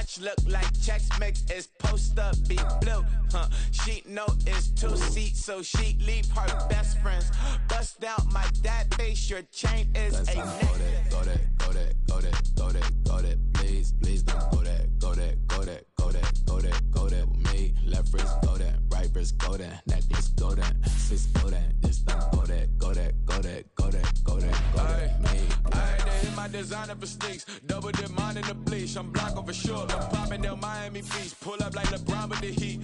Couch look like Chex Mix, it's post up, be blue. Sheet note is 2 seats, so she leave her best friends. Bust out my dad face, your chain is a neck. Go that, go that, go that, go that, go that, please, please don't go that, go that, go that, go that, go that, go that with me. Left wrist go that, right wrist go that, necklace go that, sis go that, this don't go that, go that, go that, go that, go that, go that, me. Alright, they hit my designer for sneaks, double dip mine in the bleach. I'm Blanco for sure, I'm popping down Miami Beach, pull up like LeBron with the heat.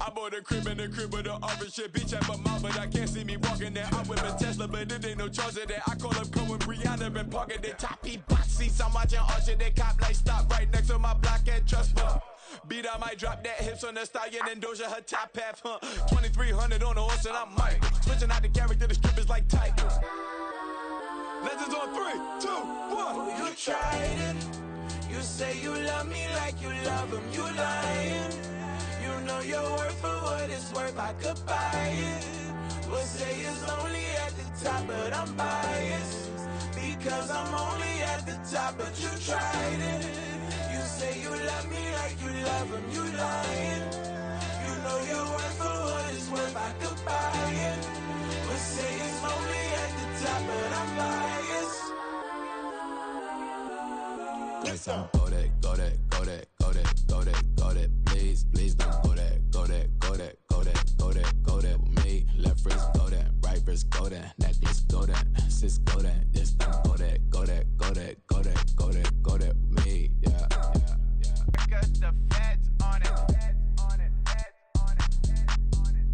I bought a crib in the crib with the orange shit, bitch at my mouth, but I can't see me walking there. I'm with a Tesla, but it ain't no charge of that. I call up Cohen, Brianna, been parking the top box seats. I'm watching Archer, they cop like stop right next to my block and trust fund. Beat, I might drop that hips on the stallion and Doja her top half, 2300 on the horse and I'm Mike. Switching out the character, the strippers like Titans. Legends on 3, 2, 1. You tried it. You say you love me like you love him. You lying. You know your worth for what it's worth. I could buy it. We'll say it's only at the top, but I'm biased because I'm only at the top. But you tried it. You say you love me like you love him. You lying. You know your worth for what it's worth. I could buy it. We'll say it's only at the top, but I'm biased. Yes, I'm go that, go that, go that, go that, go that, go that, please, please don't go that, go that, go that, go that, go that, go that with me. Left wrist go that, right wrist go that, necklace go that, sis go that, this don't go that, go that, go that, go that, go that, go that with me. Yeah, yeah, yeah. Cause the feds on it, feds on it, feds on it, feds on it.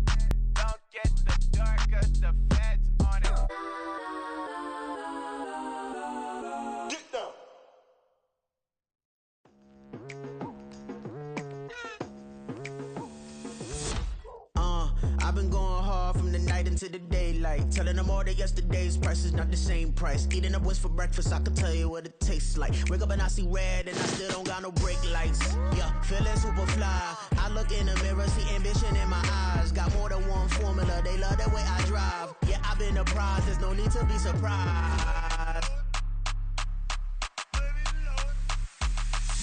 Don't get the dark, cause the feds on it. Get down. I've been going hard from the night into the daylight, telling them all that yesterday's price is not the same price. Eating up what's for breakfast, I can tell you what it tastes like. Wake up and I see red and I still don't got no brake lights. Yeah, feeling super fly. I look in the mirror, see ambition in my eyes. Got more than one formula, they love the way I drive. Yeah, I've been a prize, there's no need to be surprised.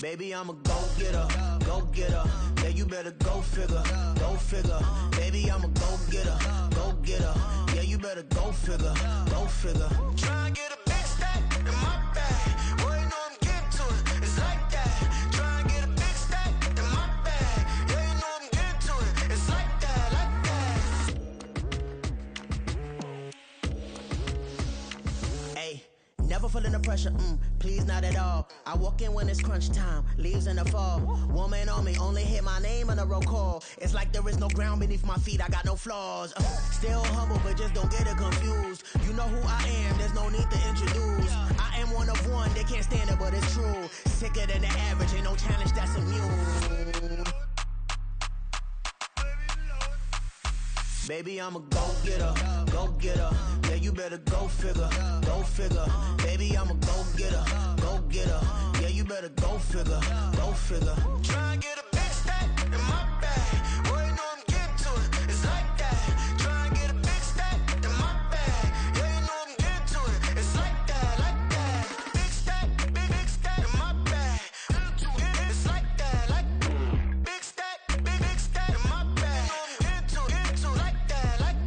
Baby, I'm a go-getter, go-getter. Yeah, you better go figure, go figure. Baby, I'm a go-getter, go-getter. Yeah, you better go figure, go figure. Try and get a big stack in my bag. Boy, you know I'm getting to it. It's like that. Try and get a big stack in my bag. Yeah, you know I'm getting to it. It's like that, like that. Hey, never feeling the pressure, please not at all. I walk in when it's crunch time, leaves in the fall. Woman on me, only hit my name on a roll call. It's like there is no ground beneath my feet, I got no flaws. Still humble, but just don't get it confused. You know who I am, there's no need to introduce. I am one of one, they can't stand it, but it's true. Sicker than the average, ain't no challenge that's immune. Baby, I'm a go-getter, go-getter. Yeah, you better go figure, go figure. Baby, I'm a go-getter, go-getter. Yeah, you better go figure, go figure. Try and get a big stack in my bag. Boy, you know I'm getting to it. It's like that. Try and get a big stack in my bag. Yeah, you know I'm getting to it. It's like that, like that. Big stack, big stack in my bag. It's like that, like big stack, big stack in my bag. You know I'm getting to it, like that, like.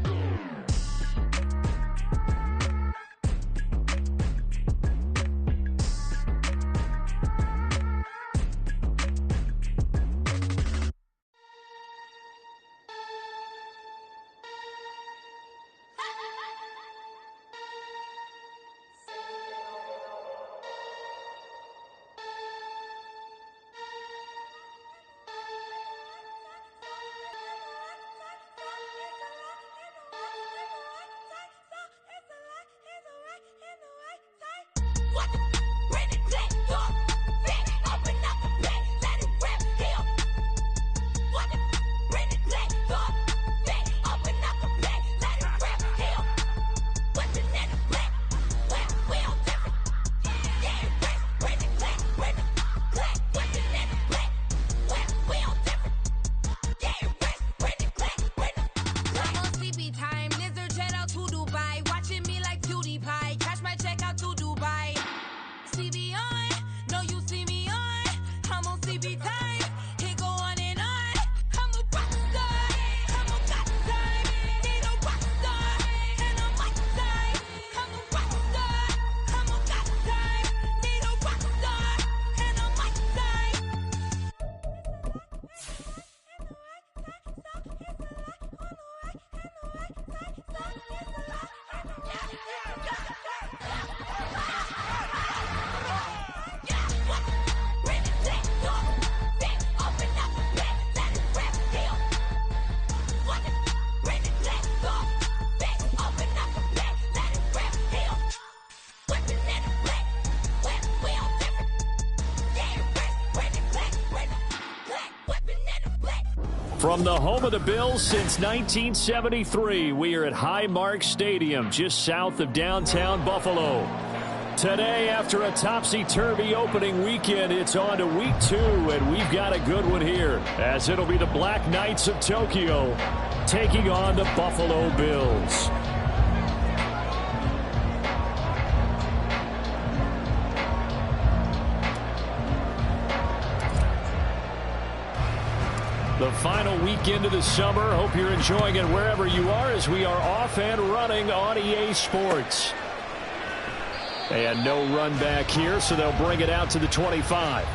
sleepy time. It go on and on. I'm a rock star. I'm a got time. Need a rock star. And a mic time. I'm a rock star. I'm a got time. Need a rock star. And a mic time. From the home of the Bills since 1973, we are at Highmark Stadium, just south of downtown Buffalo. Today, after a topsy-turvy opening weekend, it's on to week 2, and we've got a good one here, as it'll be the Black Knights of Tokyo taking on the Buffalo Bills. The final weekend of the summer. Hope you're enjoying it wherever you are, as we are off and running on EA Sports. And no run back here, so they'll bring it out to the 25.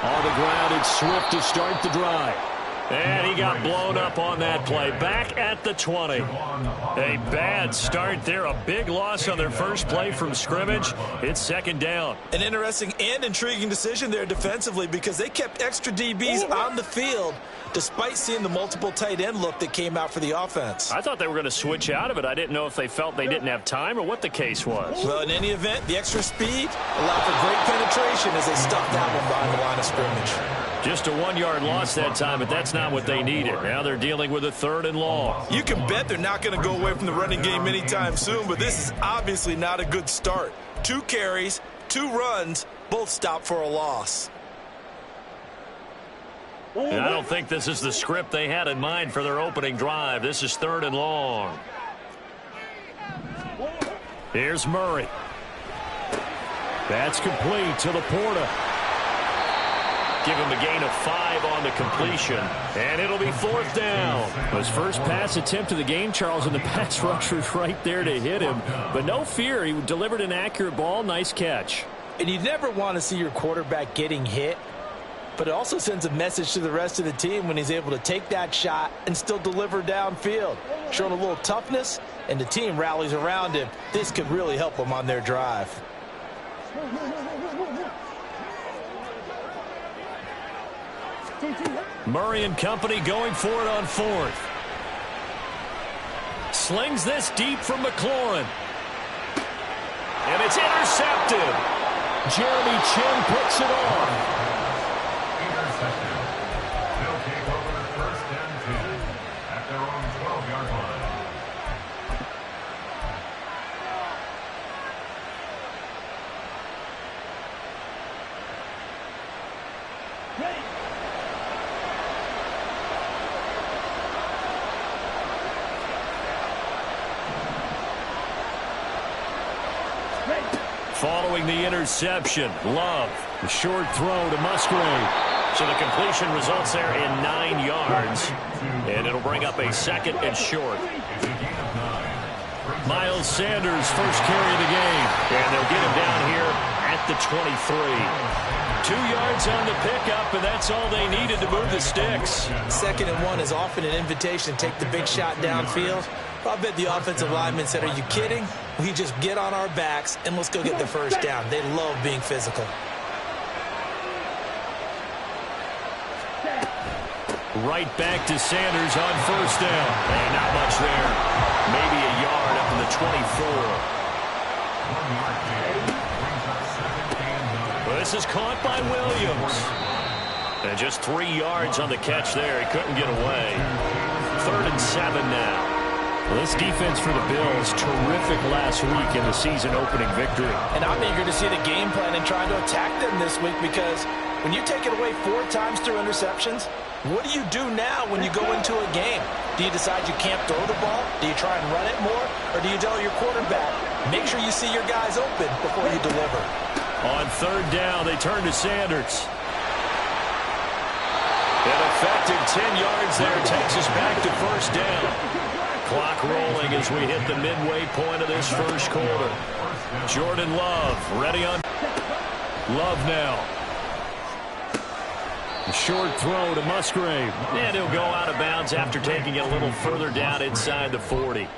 On the ground, it's Swift to start the drive. And he got blown up on that play. Back at the 20. A bad start there. A big loss on their first play from scrimmage. It's second down. An interesting and intriguing decision there defensively, because they kept extra DBs on the field despite seeing the multiple tight end look that came out for the offense. I thought they were going to switch out of it. I didn't know if they felt they didn't have time or what the case was. Well, in any event, the extra speed allowed for great penetration as they stuffed that one behind the line of scrimmage. Just a 1-yard loss that time, but that's not what they needed. Now they're dealing with a 3rd and long. You can bet they're not going to go away from the running game anytime soon, but this is obviously not a good start. 2 carries, 2 runs, both stopped for a loss. And I don't think this is the script they had in mind for their opening drive. This is 3rd and long. Here's Murray. That's complete to Laporta. Give him a gain of 5 on the completion. And it'll be 4th down. His first pass attempt of the game, Charles, and the pass rusher's right there to hit him. But no fear, he delivered an accurate ball. Nice catch. And you never want to see your quarterback getting hit, but it also sends a message to the rest of the team when he's able to take that shot and still deliver downfield. Showing a little toughness, and the team rallies around him. This could really help them on their drive. Murray and company going for it on 4th. Slings this deep from McLaurin. And it's intercepted. Jeremy Chin picks it off. They'll take over 1st and 10 at their own 12-yard line. Following the interception, Love, the short throw to Musgrave. So the completion results there in 9 yards, and it'll bring up a 2nd and short. Miles Sanders, first carry of the game, and they'll get him down here at the 23. 2 yards on the pickup, and that's all they needed to move the sticks. 2nd and 1 is often an invitation to take the big shot downfield. I bet the offensive linemen said, "Are you kidding? We just get on our backs and let's go get the first down." They love being physical. Right back to Sanders on 1st down. And not much there. Maybe a yard up in the 24. Well, this is caught by Williams. And just 3 yards on the catch there. He couldn't get away. 3rd and 7 now. Well, this defense for the Bills, terrific last week in the season opening victory. And I'm eager to see the game plan and trying to attack them this week, because when you take it away 4 times through interceptions, what do you do now when you go into a game? Do you decide you can't throw the ball? Do you try and run it more? Or do you tell your quarterback, make sure you see your guys open before you deliver? On third down, they turn to Sanders. An effective 10 yards there takes us back to first down. Clock rolling as we hit the midway point of this first quarter. Jordan Love ready on. Love now. A short throw to Musgrave. And he'll go out of bounds after taking it a little further down inside the 40.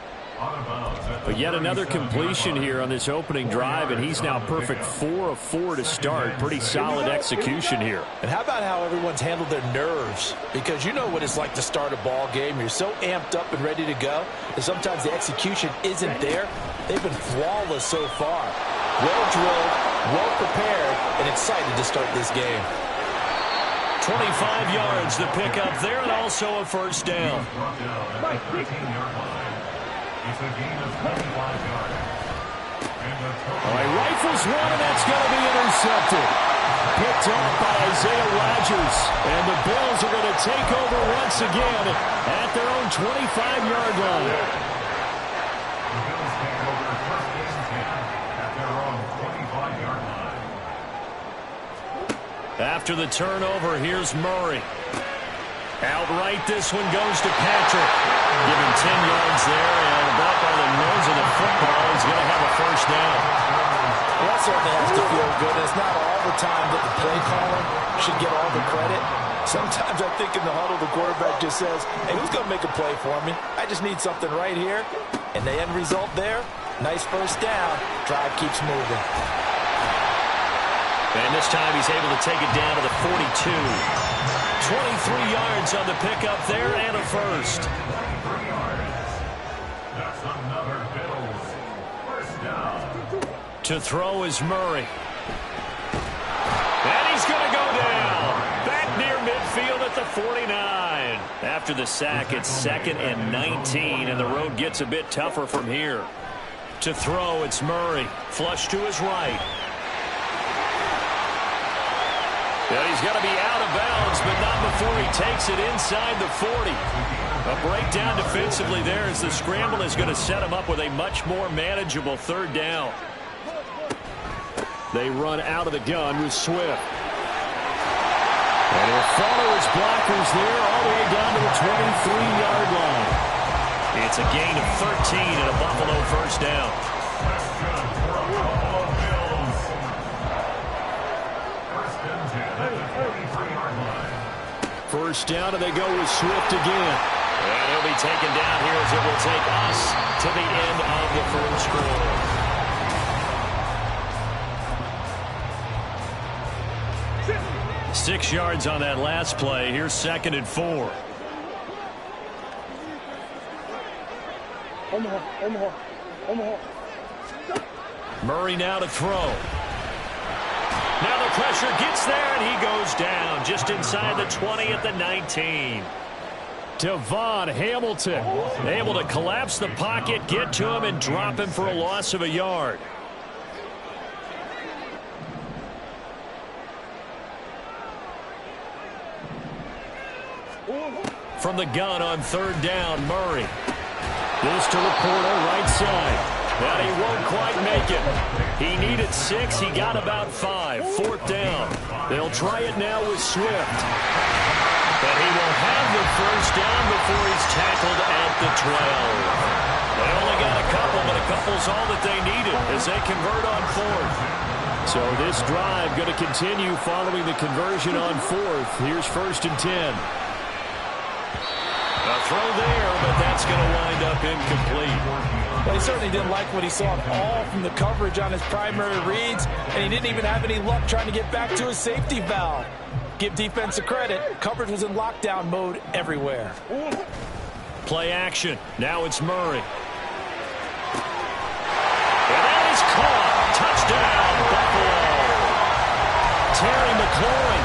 But yet another completion here on this opening drive, and he's now perfect 4 of 4 to start. Pretty solid execution here. And how about how everyone's handled their nerves? Because you know what it's like to start a ball game. You're so amped up and ready to go, and sometimes the execution isn't there. They've been flawless so far. Well drilled, well prepared, and excited to start this game. 25 yards the pick up there, and also a first down. It's a gain of 25 yards. All right, rifles one, and that's going to be intercepted. Picked off by Isaiah Rodgers, and the Bills are going to take over once again at their own 25-yard line. The Bills take over first and 10 at their own 25-yard line. After the turnover, here's Murray. Outright, this one goes to Patrick. Given 10 yards there, and about by the nose of the football, he's going to have a first down. Well, that certainly has to feel good. It's not all the time that the play caller should get all the credit. Sometimes I think in the huddle, the quarterback just says, hey, who's going to make a play for me? I just need something right here. And the end result there, nice first down. Drive keeps moving. And this time he's able to take it down to the 42. 23 yards on the pickup there, and a first. That's another Bills first down. To throw is Murray. And he's going to go down. Back near midfield at the 49. After the sack, it's 2nd and 19, and the road gets a bit tougher from here. To throw, it's Murray. Flush to his right. Yeah, he's going to be out of bounds, but not before he takes it inside the 40. A breakdown defensively there as the scramble is going to set him up with a much more manageable third down. They run out of the gun with Swift. And he'll follow his blockers there all the way down to the 23-yard line. It's a gain of 13 and a Buffalo first down. First down, and they go with Swift again. And he'll be taken down here as it will take us to the end of the first quarter. Six yards on that last play. Here's 2nd and 4. Murray now to throw. Now the pressure gets there, and he goes down just inside the 20 at the 19. Devon Hamilton able to collapse the pocket, get to him, and drop him for a loss of a yard. From the gun on third down, Murray. This to Laporta, right side. And he won't quite make it. He needed 6. He got about 5. 4th down. They'll try it now with Swift. But he will have the first down before he's tackled at the 12. They only got a couple, but a couple's all that they needed as they convert on 4th. So this drive going to continue following the conversion on 4th. Here's 1st and 10. A throw there, but that's going to wind up incomplete. But he certainly didn't like what he saw at all from the coverage on his primary reads, and he didn't even have any luck trying to get back to his safety valve. Give defense a credit. Coverage was in lockdown mode everywhere. Play action. Now it's Murray. And that is caught. Touchdown, Buffalo. Terry McLaurin,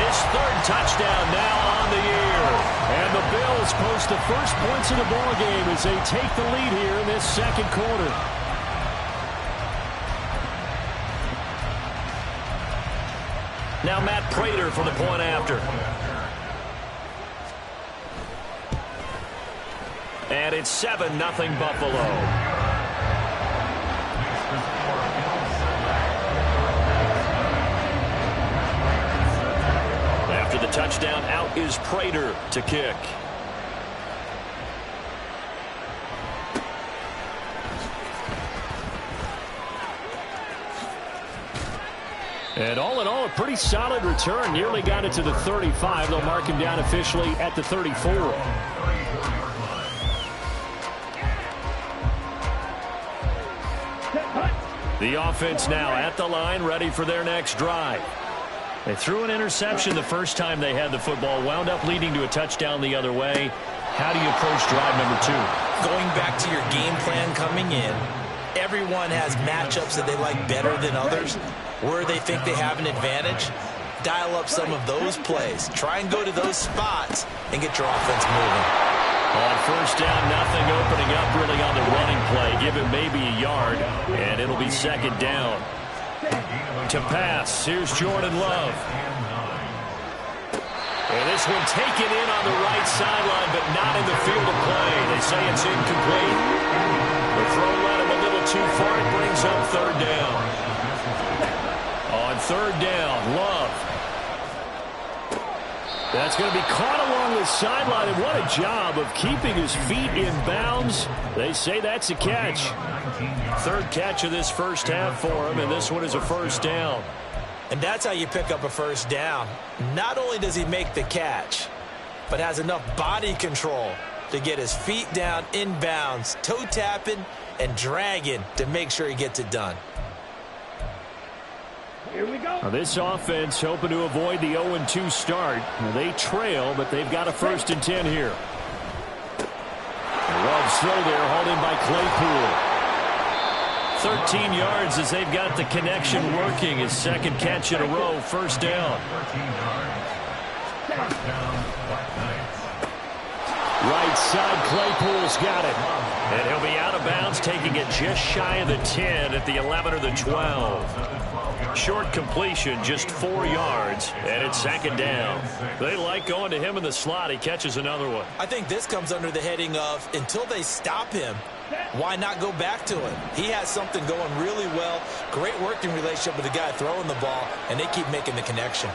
his 3rd touchdown now on the year. And the Bills post the first points of the ball game as they take the lead here in this second quarter. Now Matt Prater for the point after. And it's 7-0 Buffalo. After the touchdown, out is Prater to kick. And all in all, a pretty solid return. Nearly got it to the 35. They'll mark him down officially at the 34. The offense now at the line, ready for their next drive. They threw an interception the first time they had the football, wound up leading to a touchdown the other way. How do you approach drive number 2? Going back to your game plan coming in, everyone has matchups that they like better than others. Where they think they have an advantage, dial up some of those plays. Try and go to those spots and get your offense moving. On first down, nothing opening up really on the running play. Give him maybe a yard, and it'll be second down. To pass, here's Jordan Love. And this one taken in on the right sideline, but not in the field of play. They say it's incomplete. The throw led him a little too far. It brings up third down. On third down, Love. That's going to be caught along the sideline, and what a job of keeping his feet in bounds. They say that's a catch. Third catch of this first half for him, and this one is a first down. And that's how you pick up a first down. Not only does he make the catch, but has enough body control to get his feet down in bounds, toe tapping and dragging to make sure he gets it done. Here we go. Now this offense hoping to avoid the 0-2 start. They trail, but they've got a 1st and 10 here. Love's throw there, hauled in by Claypool. 13 yards as they've got the connection working. His second catch in a row, first down. Right side, Claypool's got it. And he'll be out of bounds, taking it just shy of the 10 at the 11 or the 12. Short completion, just 4 yards, and it's second down. They like going to him in the slot. He catches another one. I think this comes under the heading of, until they stop him, why not go back to him? He has something going really well. Great working relationship with the guy throwing the ball, and they keep making the connection.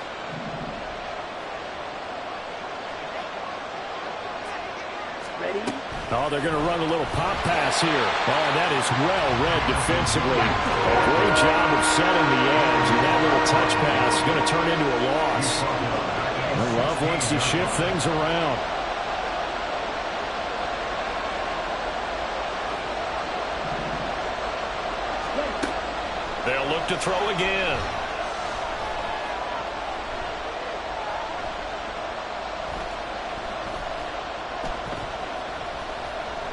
Oh, they're going to run a little pop pass here. Oh, that is well read defensively. A great job of setting the edge, and that little touch pass is going to turn into a loss. And Love wants to shift things around. They'll look to throw again.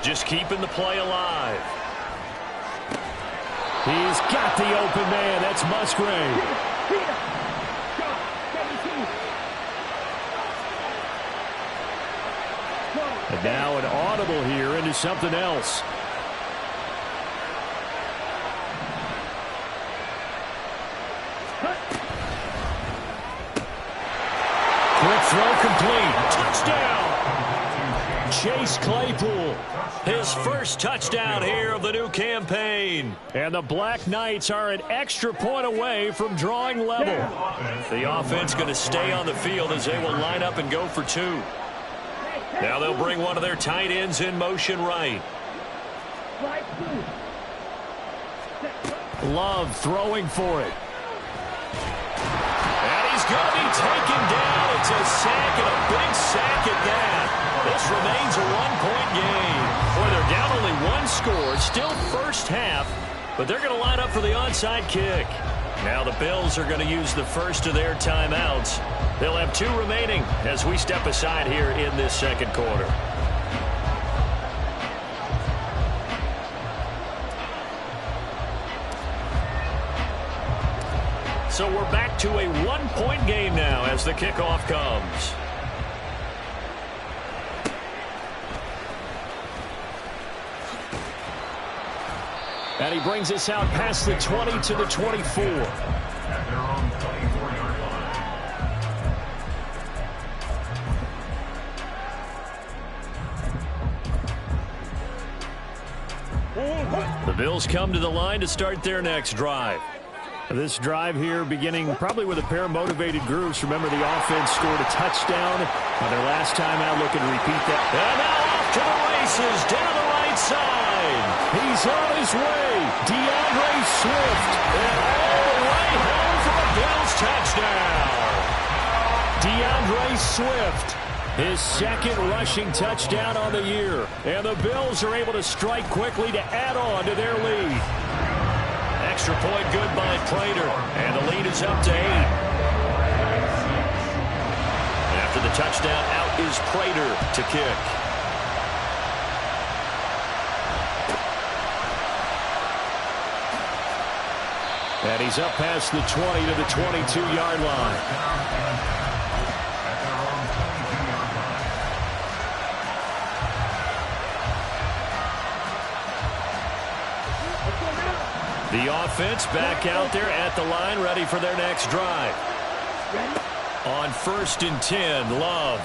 Just keeping the play alive. He's got the open man. That's Musgrave. And now an audible here into something else. Quick throw complete. Touchdown. Chase Claypool, his first touchdown here of the new campaign. And the Black Knights are an extra point away from drawing level. The offense going to stay on the field as they will line up and go for 2. Now they'll bring one of their tight ends in motion right. Love throwing for it. And he's going to be taken down. It's a sack, and a big sack at that. This remains a one-point game. Boy, they're down only 1 score. Still first half, but they're going to line up for the onside kick. Now the Bills are going to use the first of their timeouts. They'll have 2 remaining as we step aside here in this second quarter. So we're back to a 1-point game now as the kickoff comes. And he brings us out past the 20 to the 24. At their own 24-yard line. The Bills come to the line to start their next drive. This drive here beginning probably with a pair of motivated groups. Remember, the offense scored a touchdown on their last time out. Looking to repeat that. And now off to the races down the right side. He's on his way. DeAndre Swift. And all the way home for a Bills touchdown. DeAndre Swift. His second rushing touchdown on the year. And the Bills are able to strike quickly to add on to their lead. Extra point good by Prater. And the lead is up to 8. After the touchdown, out is Prater to kick. And he's up past the 20 to the 22-yard line. The offense back out there at the line, ready for their next drive. On 1st and 10, Love.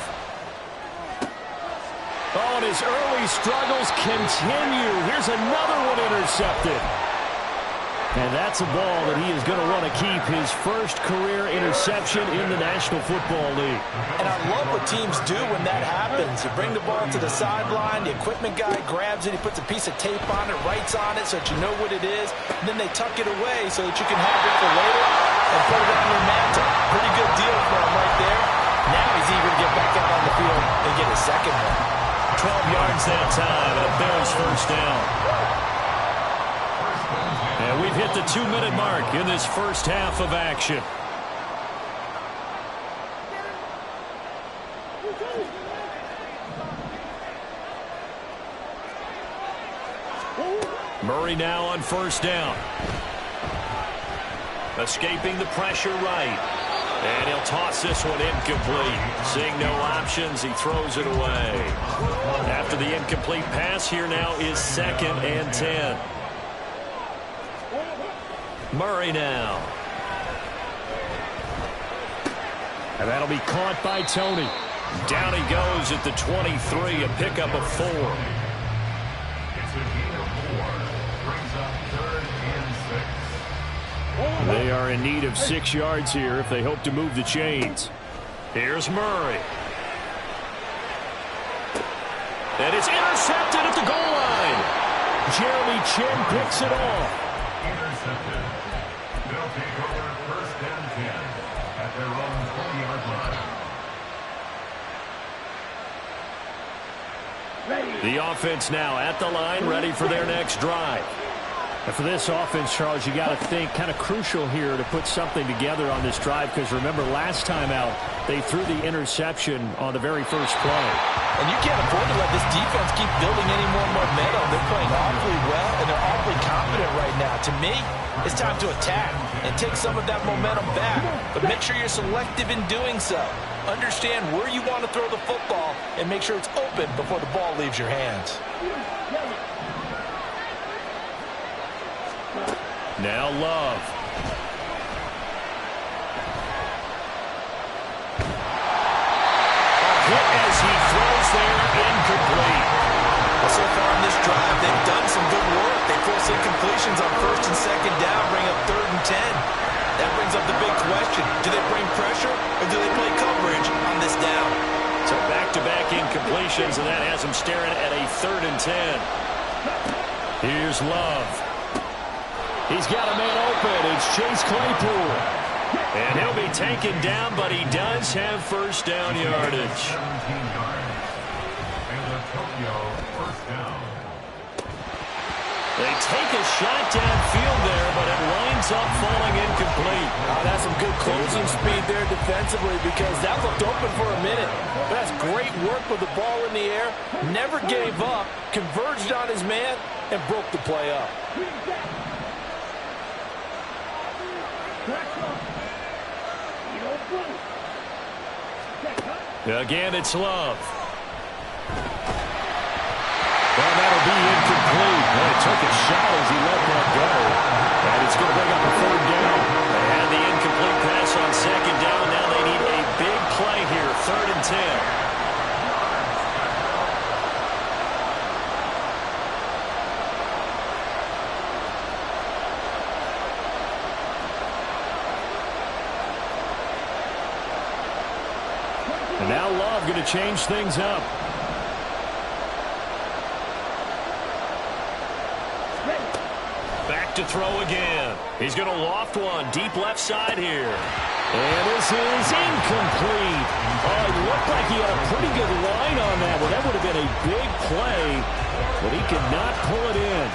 Oh, and his early struggles continue. Here's another one intercepted. And that's a ball that he is going to want to keep, his first career interception in the National Football League. And I love what teams do when that happens. You bring the ball to the sideline, the equipment guy grabs it, he puts a piece of tape on it, writes on it so that you know what it is, and then they tuck it away so that you can have it for later and put it on your mantle. Pretty good deal for him right there. Now he's eager to get back out on the field and get his second one. 12 yards that time, and a Bills first down. And we've hit the 2-minute mark in this first half of action. Murray now on first down. Escaping the pressure right. And he'll toss this one incomplete. Seeing no options, he throws it away. After the incomplete pass, here now is 2nd and 10. Murray now. And that'll be caught by Tony. Down he goes at the 23, a pickup of 4. It's a gain of 4. Brings up 3rd and 6. They are in need of 6 yards here if they hope to move the chains. Here's Murray. And it's intercepted at the goal line. Jeremy Chin picks it off. Intercepted. They'll take over 1st and 10 at their own 20-yard line. The offense now at the line, ready for their next drive. And for this offense, Charles, you got to think kind of crucial here to put something together on this drive, because remember last time out they threw the interception on the very first play. And you can't afford to let this defense keep building any more momentum. They're playing awfully well, and they're awfully confident right now. To me, it's time to attack and take some of that momentum back. But make sure you're selective in doing so. Understand where you want to throw the football and make sure it's open before the ball leaves your hands. Now Love. Hit as he throws there, incomplete. Well, so far in this drive, they've done some good work. They force incompletions on 1st and 2nd down, bring up 3rd and 10. That brings up the big question. Do they bring pressure or do they play coverage on this down? So back-to-back incompletions, and that has him staring at a 3rd and 10. Here's Love. He's got a man open. It's Chase Claypool. And he'll be taken down, but he does have first down yardage. 17 yards. And the Tokyo first down. They take a shot downfield there, but it winds up falling incomplete. That's some good closing speed there defensively, because that looked open for a minute. That's great work with the ball in the air. Never gave up, converged on his man, and broke the play up. Again, it's Love. And that'll be incomplete. Well, he took a shot as he let that go. And it's going to bring up a third down. They had the incomplete pass on second down. Now they need a big play here, 3rd and 10. And now Love going to change things up. Back to throw again. He's going to loft one deep left side here. And this is incomplete. Oh, it looked like he had a pretty good line on that one. That would have been a big play, but he could not pull it in.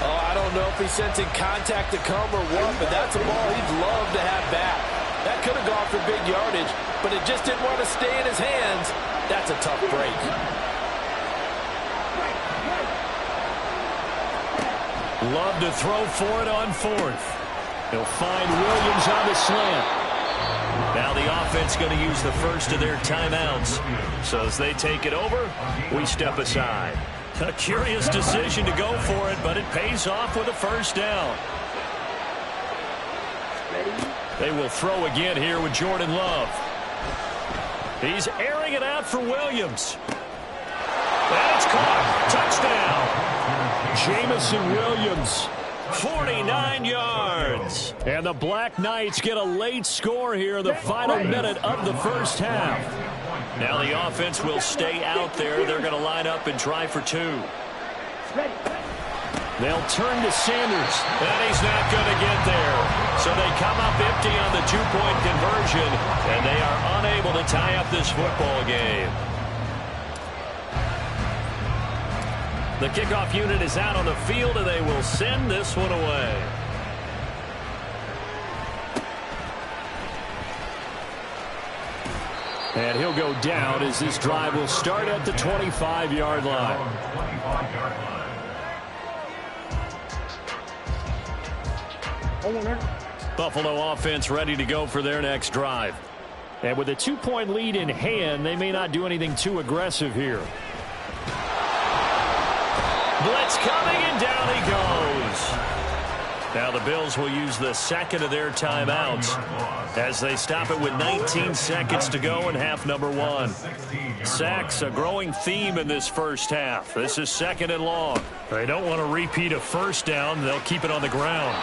Oh, I don't know if he's sensing contact to come or what, but that's a ball he'd love to have back. That could have gone for big yardage, but it just didn't want to stay in his hands. That's a tough break. Love to throw for it on 4th. He'll find Williams on the slant. Now the offense going to use the first of their timeouts. So as they take it over, we step aside. A curious decision to go for it, but it pays off with a first down. They will throw again here with Jordan Love. He's airing it out for Williams. And it's caught. Touchdown. Jamison Williams, 49 yards. And the Black Knights get a late score here in the final minute of the first half. Now the offense will stay out there. They're going to line up and try for 2. They'll turn to Sanders. And he's not going to get there. So they come up empty on the 2-point conversion. And they are unable to tie up this football game. The kickoff unit is out on the field, and they will send this one away. And he'll go down as this drive will start at the 25-yard line. Buffalo offense ready to go for their next drive. And with a 2-point lead in hand, they may not do anything too aggressive here. Blitz coming, and down he goes. Now the Bills will use the second of their timeouts as they stop it with 19 seconds to go in half number 1. Sacks, a growing theme in this first half. This is 2nd and long. They don't want to repeat a first down. They'll keep it on the ground.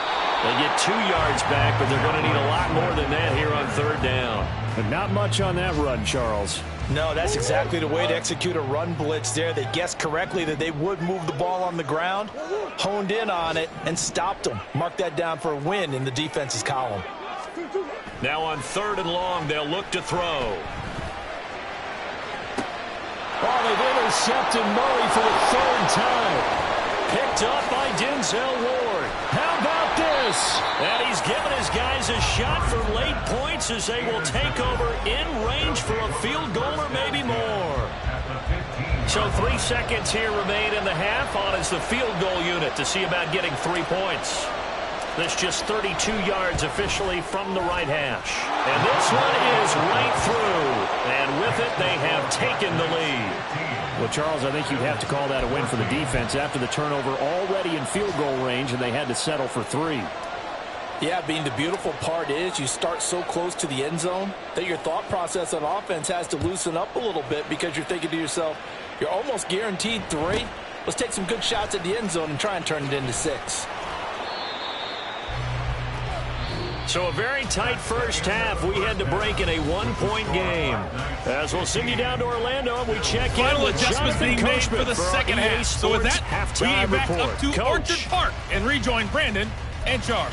They get 2 yards back, but they're going to need a lot more than that here on 3rd down. But not much on that run, Charles. No, that's exactly the way to execute a run blitz there. They guessed correctly that they would move the ball on the ground, honed in on it, and stopped them. Mark that down for a win in the defense's column. Now on 3rd and long, they'll look to throw. Oh, they've intercepted Murray for the 3rd time. Picked up by Denzel Ward. How about this? And he's given his guys a shot for late points as they will take over in range for a field goal or maybe more. So 3 seconds here remain in the half on as the field goal unit to see about getting 3 points. This just 32 yards officially from the right hash. And this one is right through. And with it, they have taken the lead. Well, Charles, I think you'd have to call that a win for the defense after the turnover already in field goal range, and they had to settle for 3. Yeah, Bean, the beautiful part is you start so close to the end zone that your thought process on offense has to loosen up a little bit because you're thinking to yourself, you're almost guaranteed 3. Let's take some good shots at the end zone and try and turn it into 6. So a very tight first half. We had to break in a 1-point game. As we'll send you down to Orlando, and we check Final in with adjustments being made for the second half. So with that, we get back up to Orchard Park and rejoin Brandon and Charles.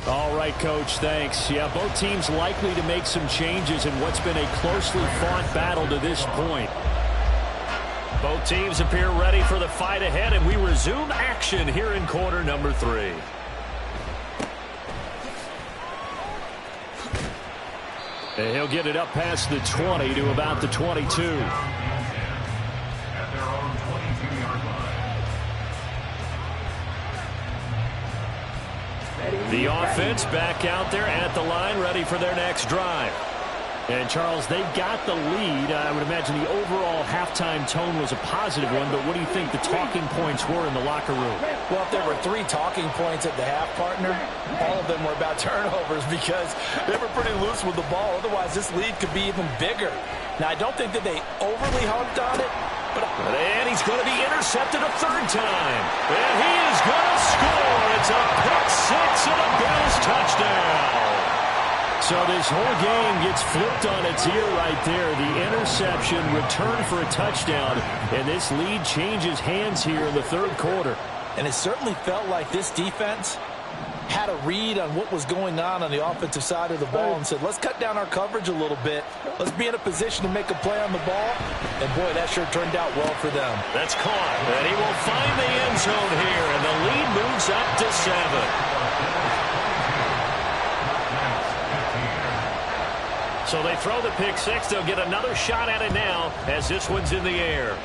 All right, Coach, thanks. Yeah, both teams likely to make some changes in what's been a closely fought battle to this point. Both teams appear ready for the fight ahead, and we resume action here in quarter number 3. And he'll get it up past the 20 to about the 22. At their own 22-yard line. The offense back out there at the line, ready for their next drive. And, Charles, they've got the lead. I would imagine the overall halftime tone was a positive one, but what do you think the talking points were in the locker room? Well, if there were 3 talking points at the half, partner, all of them were about turnovers because they were pretty loose with the ball. Otherwise, this lead could be even bigger. Now, I don't think that they overly harped on it. And he's going to be intercepted a third time. And he is going to score. It's a pick six and a Bills touchdown. So this whole game gets flipped on its ear right there. The interception, return for a touchdown, and this lead changes hands here in the third quarter. And it certainly felt like this defense had a read on what was going on the offensive side of the ball and said, let's cut down our coverage a little bit. Let's be in a position to make a play on the ball. And, boy, that sure turned out well for them. That's caught. And he will find the end zone here, and the lead moves up to 7. So they throw the pick six. They'll get another shot at it now as this one's in the air.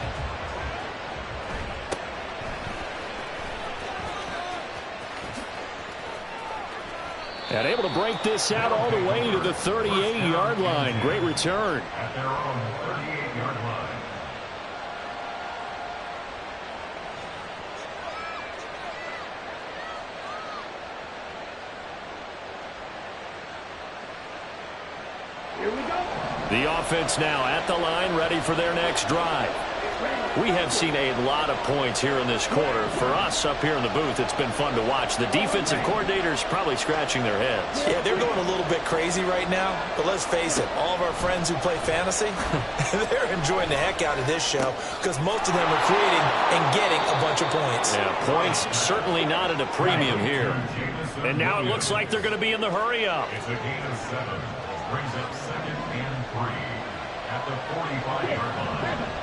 And able to break this out all the way to the 38-yard line. Great return. At their own 38-yard line. The offense now at the line, ready for their next drive. We have seen a lot of points here in this quarter. For us up here in the booth, it's been fun to watch. The defensive coordinators probably scratching their heads. Yeah, they're going a little bit crazy right now. But let's face it, all of our friends who play fantasy, they're enjoying the heck out of this show because most of them are creating and getting a bunch of points. Yeah, points certainly not at a premium here. And now it looks like they're going to be in the hurry-up. It's a gain of 7. Brings up 2nd and 3 at the 45-yard line.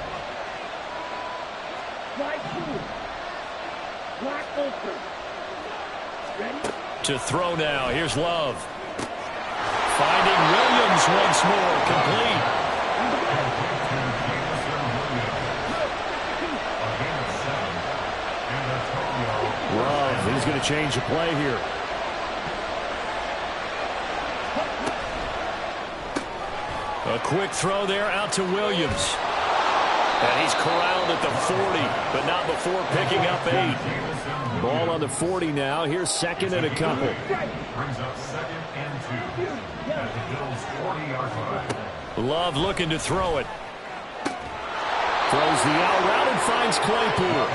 To throw now. Here's Love. Finding Williams once more. Complete. Love, he's going to change the play here. A quick throw there out to Williams. And he's corralled at the 40, but not before picking up 8. Ball on the 40 now. Here's 2nd and a couple. Brings up 2nd and 2 at the Bills' 40-yard line. Love looking to throw it. Throws the out route and finds Claypool.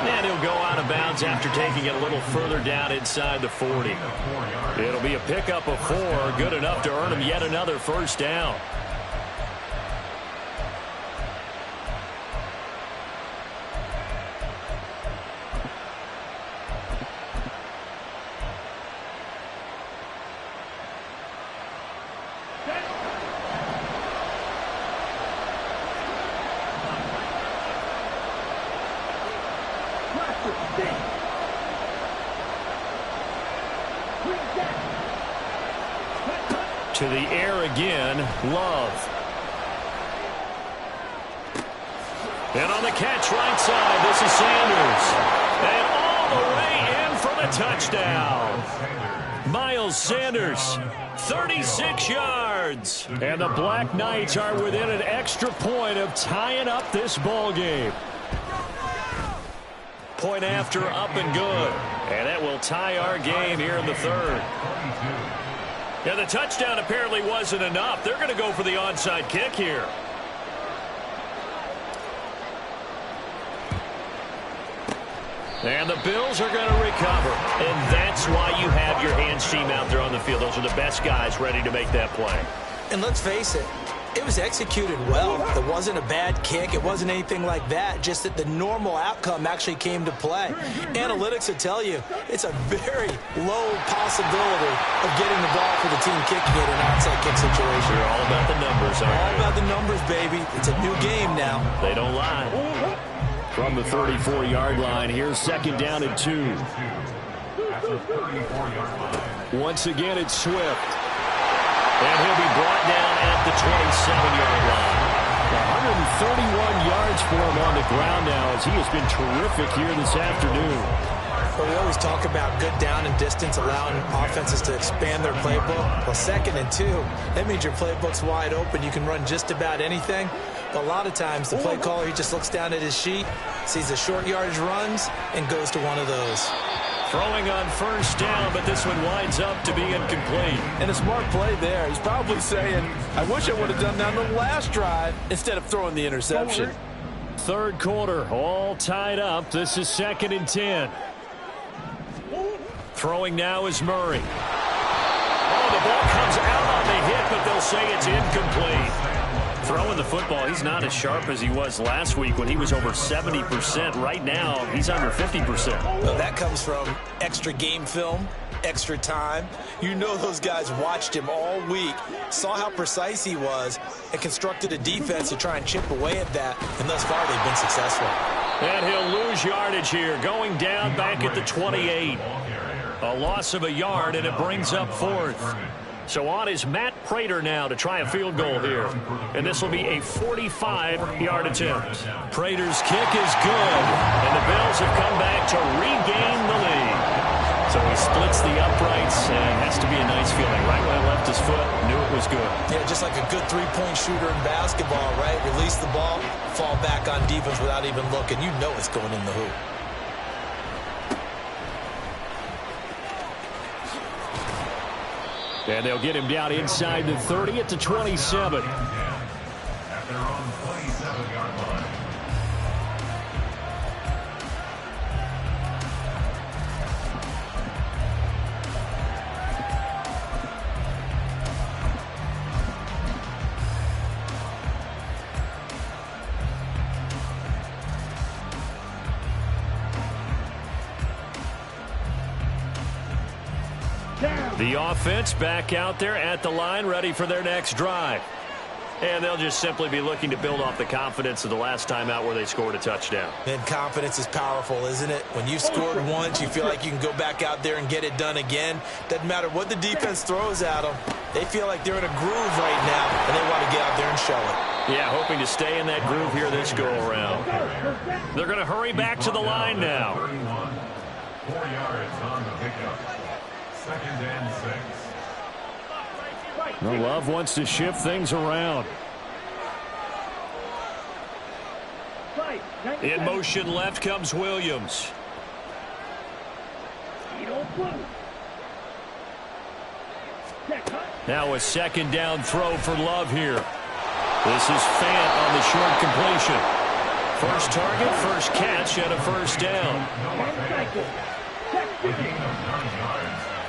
And he'll go out of bounds after taking it a little further down inside the 40. It'll be a pickup of 4, good enough to earn him yet another first down. To the air again, Love. And on the catch right side, this is Sanders. And all the way in for the touchdown. Miles Sanders, 36 yards. And the Black Knights are within an extra point of tying up this ball game. Point after, up and good. And that will tie our game here in the third. Yeah, the touchdown apparently wasn't enough. They're going to go for the onside kick here. And the Bills are going to recover. And that's why you have your hands team out there on the field. Those are the best guys ready to make that play. And let's face it, it was executed well. It wasn't a bad kick. It wasn't anything like that. Just that the normal outcome actually came to play. Analytics will tell you it's a very low possibility of getting the ball for the team kicking it in an onside kick situation. You're all about the numbers, aren't you? All about the numbers, baby. It's a new game now. They don't lie. From the 34-yard line, here's 2nd down and 2. Once again, it's Swift. And he'll be brought down at the 27-yard line. 131 yards for him on the ground now as he has been terrific here this afternoon. But we always talk about good down and distance, allowing offenses to expand their playbook. Well, 2nd and 2, that means your playbook's wide open. You can run just about anything. But a lot of times, the play caller, he just looks down at his sheet, sees the short yardage runs, and goes to one of those. Throwing on 1st down, but this one winds up to be incomplete. And a smart play there. He's probably saying, I wish I would have done that on the last drive instead of throwing the interception. 3rd quarter, all tied up. This is 2nd and 10. Throwing now is Murray. Oh, the ball comes out on the hit, but they'll say it's incomplete. Throwing the football, he's not as sharp as he was last week when he was over 70%. Right now, he's under 50%. Well, that comes from extra game film, extra time. You know those guys watched him all week, saw how precise he was, and constructed a defense to try and chip away at that, and thus far they've been successful. And he'll lose yardage here, going down back at the 28. A loss of a yard, and it brings up 4th. So on is Matt Prater now to try a field goal here. And this will be a 45-yard attempt. Prater's kick is good, and the Bills have come back to regain the lead. So he splits the uprights, and it has to be a nice feeling. Right when he left his foot, knew it was good. Yeah, just like a good three-point shooter in basketball, right? Release the ball, fall back on defense without even looking. You know it's going in the hoop. And they'll get him down inside the 30 at the 27. At their own 27-yard line. The offense back out there at the line, ready for their next drive. And they'll just simply be looking to build off the confidence of the last time out where they scored a touchdown. And confidence is powerful, isn't it? When you've scored once, you feel like you can go back out there and get it done again. Doesn't matter what the defense throws at them. They feel like they're in a groove right now, and they want to get out there and show it. Yeah, hoping to stay in that groove here this go-around. They're going to hurry back to the line now. 4 yards on the pickup. 2nd and 6. The Love wants to shift things around. In motion left comes Williams. Now a 2nd down throw for Love here. This is Fant on the short completion. First target, first catch, and a 1st down.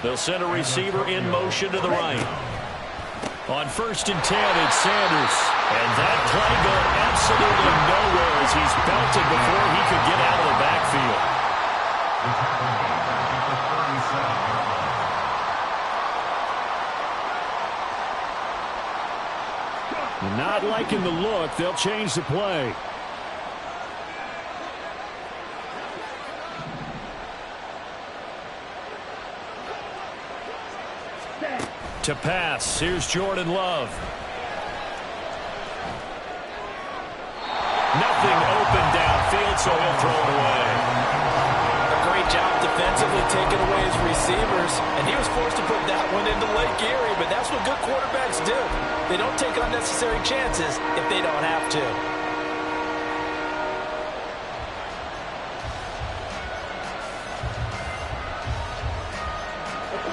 They'll send a receiver in motion to the right. On 1st and 10, it's Sanders. And that play going absolutely nowhere as he's belted before he could get out of the backfield. Not liking the look, they'll change the play. To pass, here's Jordan Love. Nothing open downfield, so he'll throw it away. A great job defensively taking away his receivers, and he was forced to put that one into Lake Erie, but that's what good quarterbacks do. They don't take unnecessary chances if they don't have to.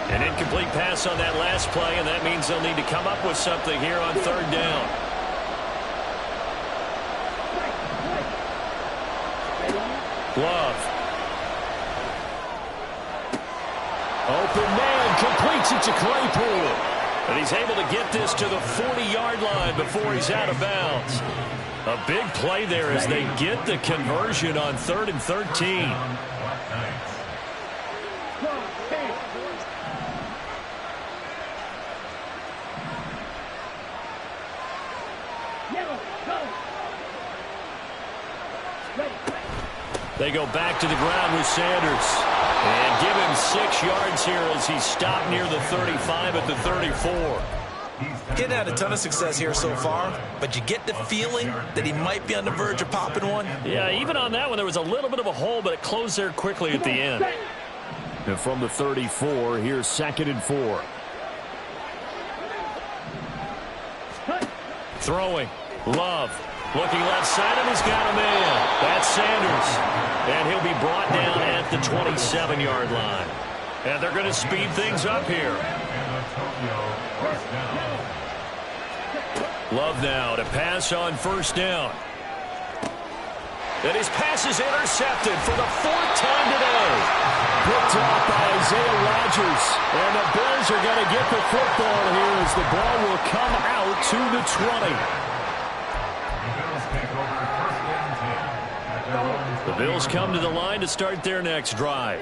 An incomplete pass on that last play, and that means they'll need to come up with something here on 3rd down. Love. Open man, completes it to Claypool. And he's able to get this to the 40-yard line before he's out of bounds. A big play there as they get the conversion on 3rd and 13. They go back to the ground with Sanders. And give him 6 yards here as he's stopped near the 35 at the 34. Getting had a ton of success here so far, but you get the feeling that he might be on the verge of popping one. Yeah, even on that one, there was a little bit of a hole, but it closed there quickly at the end. And from the 34, here's 2nd and 4. Throwing. Love. Looking left side, and he's got him in. That's Sanders. And he'll be brought down at the 27-yard line. And they're going to speed things up here. Love now to pass on 1st down. And his pass is intercepted for the 4th time today. Picked off by Isaiah Rodgers. And the Bills are going to get the football here as the ball will come out to the 20. The Bills come to the line to start their next drive.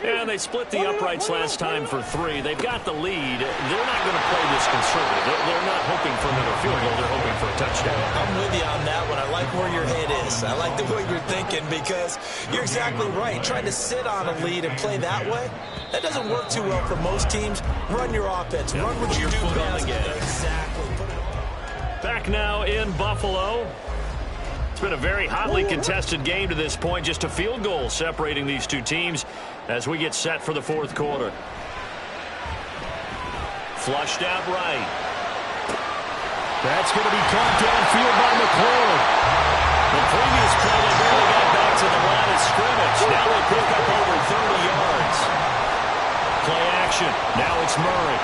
And they split the uprights last time for 3. They've got the lead. They're not going to play this conservative. They're not hoping for another field goal. They're hoping for a touchdown. I'm with you on that one. I like where your head is. I like the way you're thinking because you're exactly right. Trying to sit on a lead and play that way, that doesn't work too well for most teams. Run your offense. Run what you do best. Exactly. Back now in Buffalo. It's been a very hotly contested game to this point. Just a field goal separating these two teams as we get set for the 4th quarter. Flushed out right. That's going to be caught downfield by McLaurin. The previous play, they barely got back to the line of scrimmage. Now they pick up over 30 yards. Play action. Now it's Murray.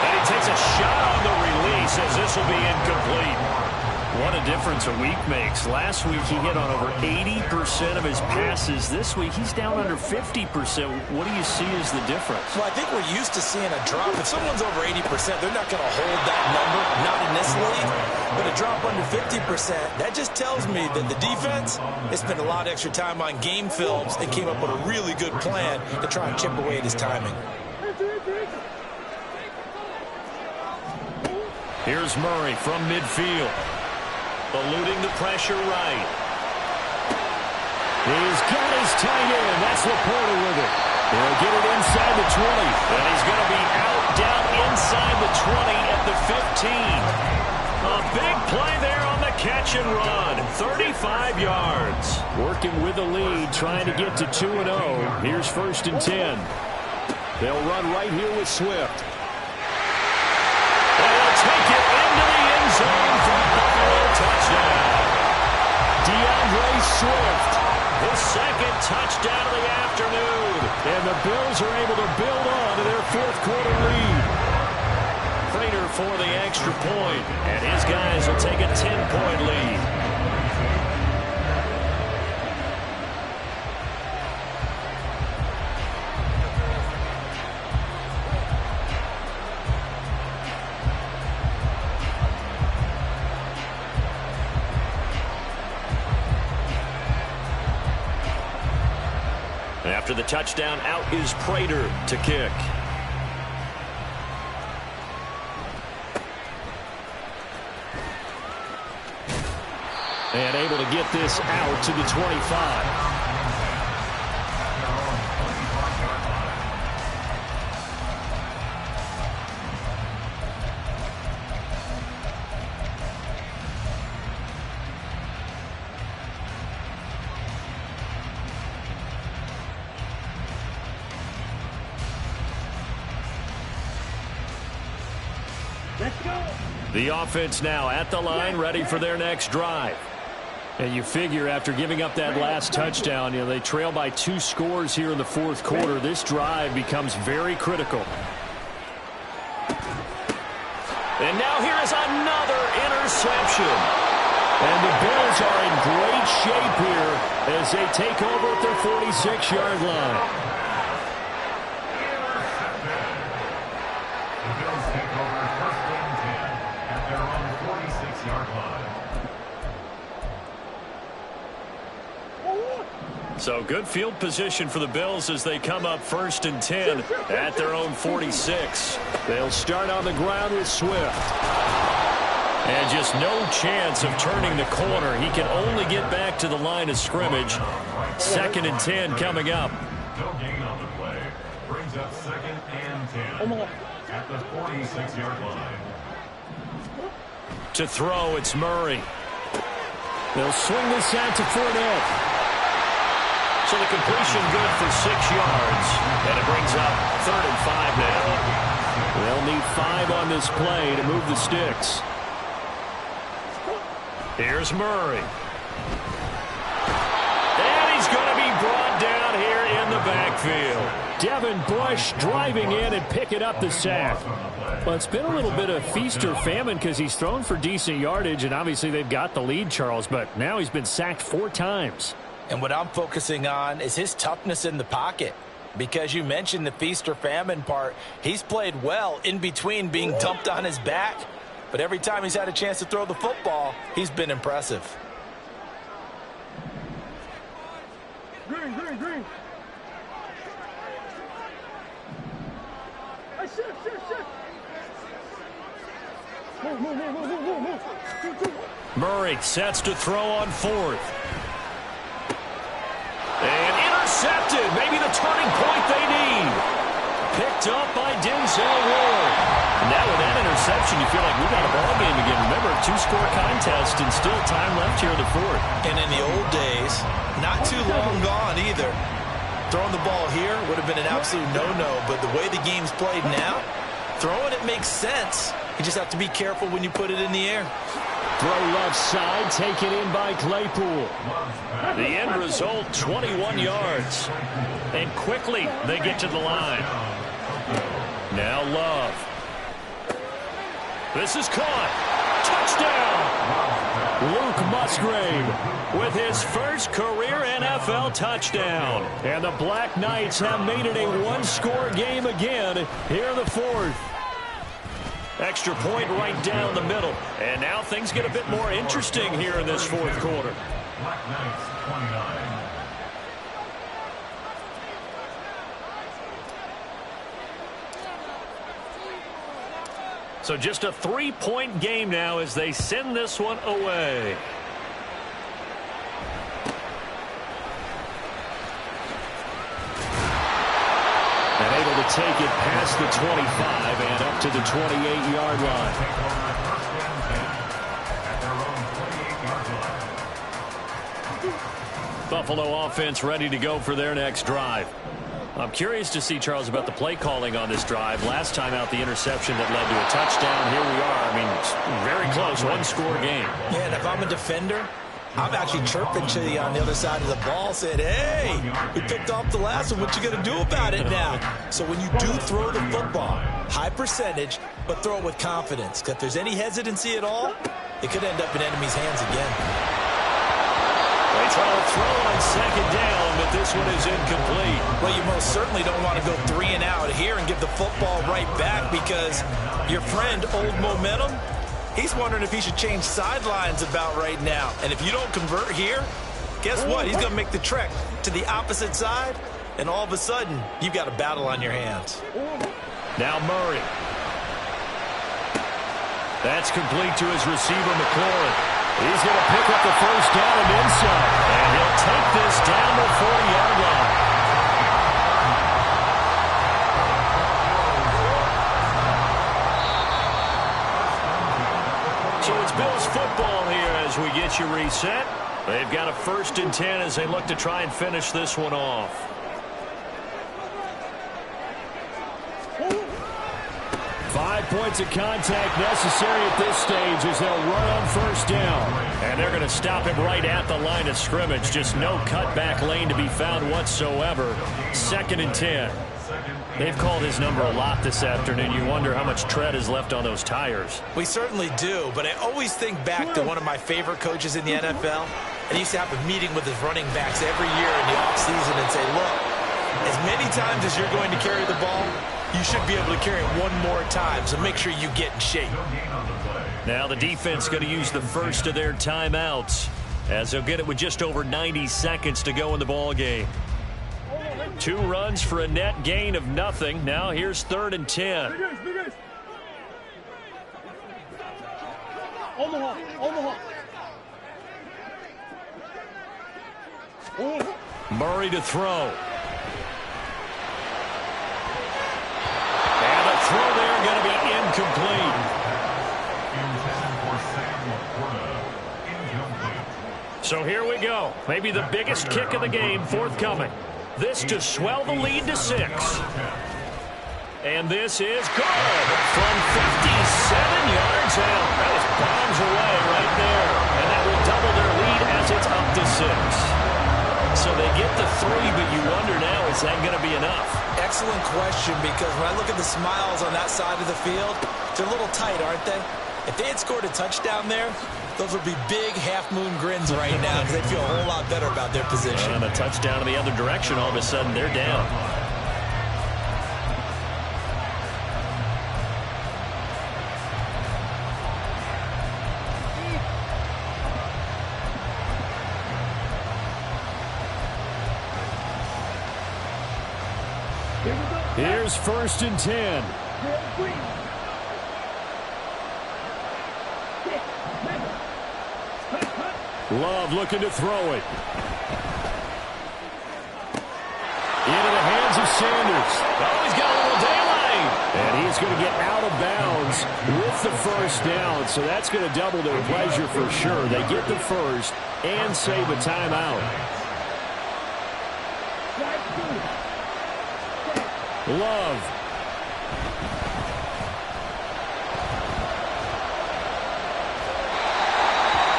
And he takes a shot on the release as this will be incomplete. What a difference a week makes. Last week he hit on over 80% of his passes. This week he's down under 50%. What do you see as the difference? Well, I think we're used to seeing a drop. If someone's over 80%, they're not going to hold that number, not in this league. But a drop under 50%, that just tells me that the defense has spent a lot of extra time on game films and came up with a really good plan to try and chip away at his timing. Here's Murray from midfield. Eluding the pressure right. He's got his tight end. That's Laporta with it. He'll get it inside the 20. And he's going to be out down inside the 20 at the 15. A big play there on the catch and run. 35 yards. Working with the lead, trying to get to 2-0. Here's 1st and 10. They'll run right here with Swift. And he'll take it into the end zone for Buffalo touchdown. DeAndre Swift, his 2nd touchdown of the afternoon. And the Bills are able to build on to their 4th quarter lead. Prater for the extra point, and his guys will take a 10-point lead. After the touchdown, out is Prater to kick. And able to get this out to the 25. The offense now at the line, ready for their next drive. And you figure after giving up that last touchdown, they trail by 2 scores here in the 4th quarter. This drive becomes very critical. And now here is another interception. And the Bills are in great shape here as they take over at their 46-yard line. So good field position for the Bills as they come up 1st and 10 at their own 46. They'll start on the ground with Swift. And just no chance of turning the corner. He can only get back to the line of scrimmage. 2nd and 10 coming up. No gain on the play. Brings up 2nd and 10 at the 46-yard line. To throw, it's Murray. They'll swing this out to Fournette. So the completion good for 6 yards. And it brings up 3rd and 5 now. They'll need 5 on this play to move the sticks. Here's Murray. And he's going to be brought down here in the backfield. Devin Bush driving in and picking up the sack. Well, it's been a little bit of feast or famine because he's thrown for decent yardage, and obviously they've got the lead, Charles, but now he's been sacked 4 times. And what I'm focusing on is his toughness in the pocket. Because you mentioned the feast or famine part, he's played well in between being dumped on his back. But every time he's had a chance to throw the football, he's been impressive. Green. Hey, shift. Move. Murray sets to throw on 4th. And intercepted. Maybe the turning point they need. Picked up by Denzel Ward. Now with that interception, you feel like we got a ball game again. Remember, 2-score contest and still time left here in the 4th. And in the old days, not too long gone either. Throwing the ball here would have been an absolute no-no, but the way the game's played now, throwing it makes sense. You just have to be careful when you put it in the air. Throw left side, taken in by Claypool. The end result, 21 yards. And quickly, they get to the line. Now Love. This is caught. Touchdown! Luke Musgrave with his first career NFL touchdown. And the Black Knights have made it a 1-score game again here in the 4th. Extra point right down the middle. And now things get a bit more interesting here in this 4th quarter. Black Knights 29. So just a 3-point game now as they send this one away. And able to take it past the 25 and up to the 28-yard line. Buffalo offense ready to go for their next drive. I'm curious to see, Charles, about the play calling on this drive. Last time out, the interception that led to a touchdown. Here we are. I mean, it's very close, 1-score game. Yeah, and if I'm a defender, I'm actually chirping to you on the other side of the ball, saying, hey, we picked off the last one. What you going to do about it now? So when you do throw the football, high percentage, but throw it with confidence. Because if there's any hesitancy at all, it could end up in enemy's hands again. They try to throw on 2nd down, but this one is incomplete. Well, you most certainly don't want to go 3 and out here and give the football right back because your friend, Old Momentum, he's wondering if he should change sidelines about right now. And if you don't convert here, guess what? He's going to make the trek to the opposite side, and all of a sudden, you've got a battle on your hands. Now Murray. That's complete to his receiver, McLaurin. He's going to pick up the first down and inside. And he'll take this down the 40-yard line. So it's Bills football here as we get you reset. They've got a 1st and 10 as they look to try and finish this one off. Points of contact necessary at this stage as they'll run on 1st down. And they're going to stop him right at the line of scrimmage. Just no cutback lane to be found whatsoever. 2nd and 10. They've called his number a lot this afternoon. You wonder how much tread is left on those tires. We certainly do, but I always think back to one of my favorite coaches in the NFL. And he used to have a meeting with his running backs every year in the offseason and say, look, as many times as you're going to carry the ball, you should be able to carry it one more time, so make sure you get in shape. Now the defense going to use the first of their timeouts as they'll get it with just over 90 seconds to go in the ball game. 2 runs for a net gain of nothing. Now here's 3rd and 10. Murray to throw. And the throw there going to be incomplete. So here we go. Maybe the biggest kick of the game forthcoming. This to swell the lead to 6. And this is good from 57 yards out. That was bombs away right there. And that will double their lead as it's up to 6. So they get the 3, but you wonder now, is that going to be enough? Excellent question, because when I look at the smiles on that side of the field, they're a little tight, aren't they? If they had scored a touchdown there, those would be big half-moon grins right now because they'd feel a whole lot better about their position. And a touchdown in the other direction, all of a sudden they're down. Here's 1st and 10. Love looking to throw it. Into the hands of Sanders. Oh, he's got a little daylight. And he's going to get out of bounds with the 1st down. So that's going to double their pleasure for sure. They get the 1st and save a timeout. Love.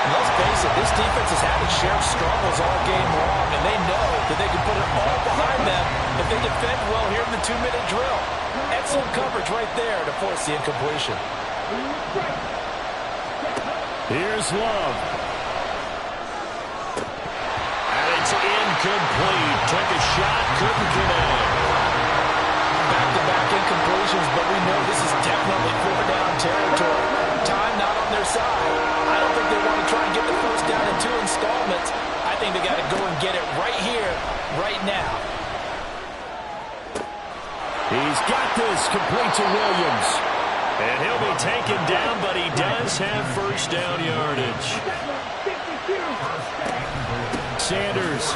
Let's face it, this defense has had its share of struggles all game long, and they know that they can put it all behind them if they defend well here in the 2-minute drill. Excellent coverage right there to force the incompletion. Here's Love. And it's incomplete. Took a shot, couldn't connect. Back-to-back incompletions, but we know this is definitely 4-down territory. Time not on their side. I don't think they want to try and get the 1st down in 2 installments. I think they got to go and get it right here, right now. He's got this, complete to Williams. And he'll be taken down, but he does have 1st down yardage. Sanders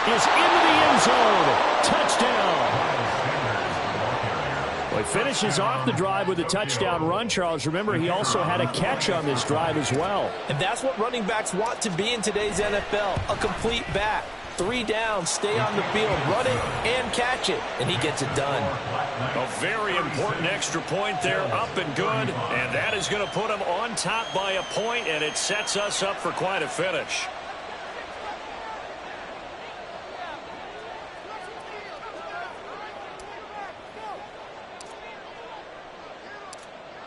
is into the end zone. Touchdown. Well, he finishes off the drive with a touchdown run, Charles. Remember, he also had a catch on this drive as well. And that's what running backs want to be in today's NFL, a complete back. 3 downs, stay on the field, run it, and catch it, and he gets it done. A very important extra point there, up and good, and that is going to put him on top by a point, and it sets us up for quite a finish.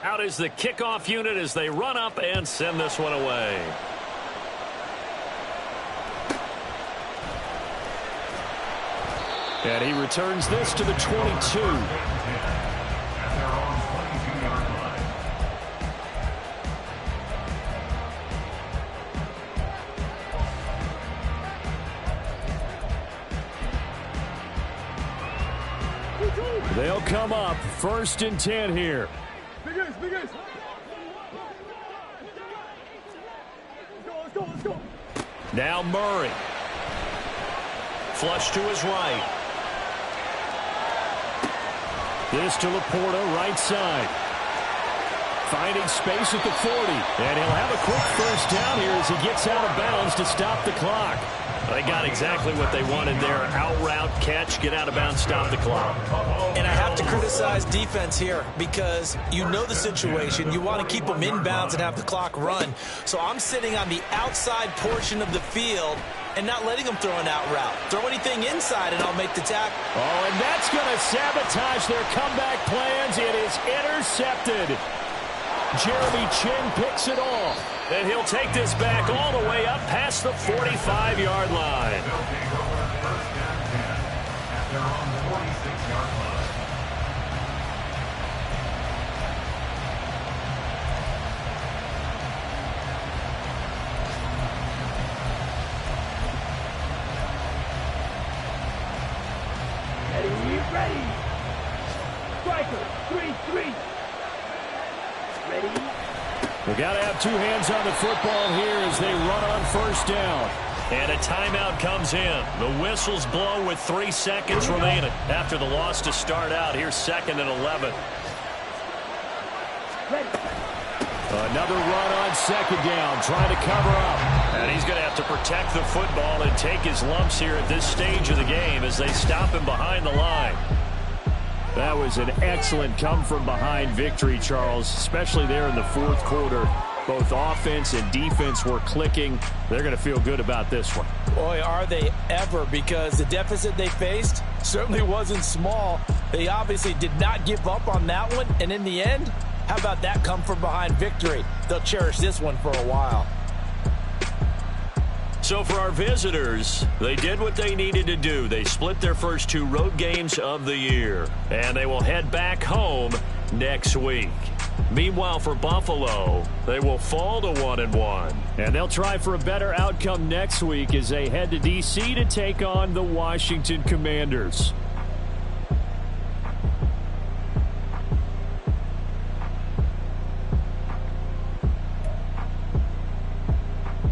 Out is the kickoff unit as they run up and send this one away. And he returns this to the 22. They'll come up 1st and 10 here. Big ace. Let's go. Now Murray. Flush to his right. This to Laporta, right side. Finding space at the 40. And he'll have a quick 1st down here as he gets out of bounds to stop the clock. They got exactly what they wanted there. Out route, catch, get out of bounds, stop the clock. And I have to criticize defense here because you know the situation. You want to keep them inbounds and have the clock run. So I'm sitting on the outside portion of the field and not letting them throw an out route. Throw anything inside and I'll make the tackle. Oh, and that's going to sabotage their comeback plans. It is intercepted. Jeremy Chin picks it off. And he'll take this back all the way up past the 45-yard line. Ready. Striker, 3-3. Ready. We got to have 2 hands on the football here as they run on 1st down. And a timeout comes in. The whistles blow with 3 seconds remaining after the loss to start out. Here's 2nd and 11. Another run on 2nd down, trying to cover up. And he's going to have to protect the football and take his lumps here at this stage of the game as they stop him behind the line. That was an excellent come-from-behind victory, Charles, especially there in the fourth quarter. Both offense and defense were clicking. They're going to feel good about this one. Boy, are they ever, because the deficit they faced certainly wasn't small. They obviously did not give up on that one, and in the end, how about that come-from-behind victory? They'll cherish this one for a while. So for our visitors, they did what they needed to do. They split their first 2 road games of the year, and they will head back home next week. Meanwhile, for Buffalo, they will fall to 1-1. And they'll try for a better outcome next week as they head to D.C. to take on the Washington Commanders.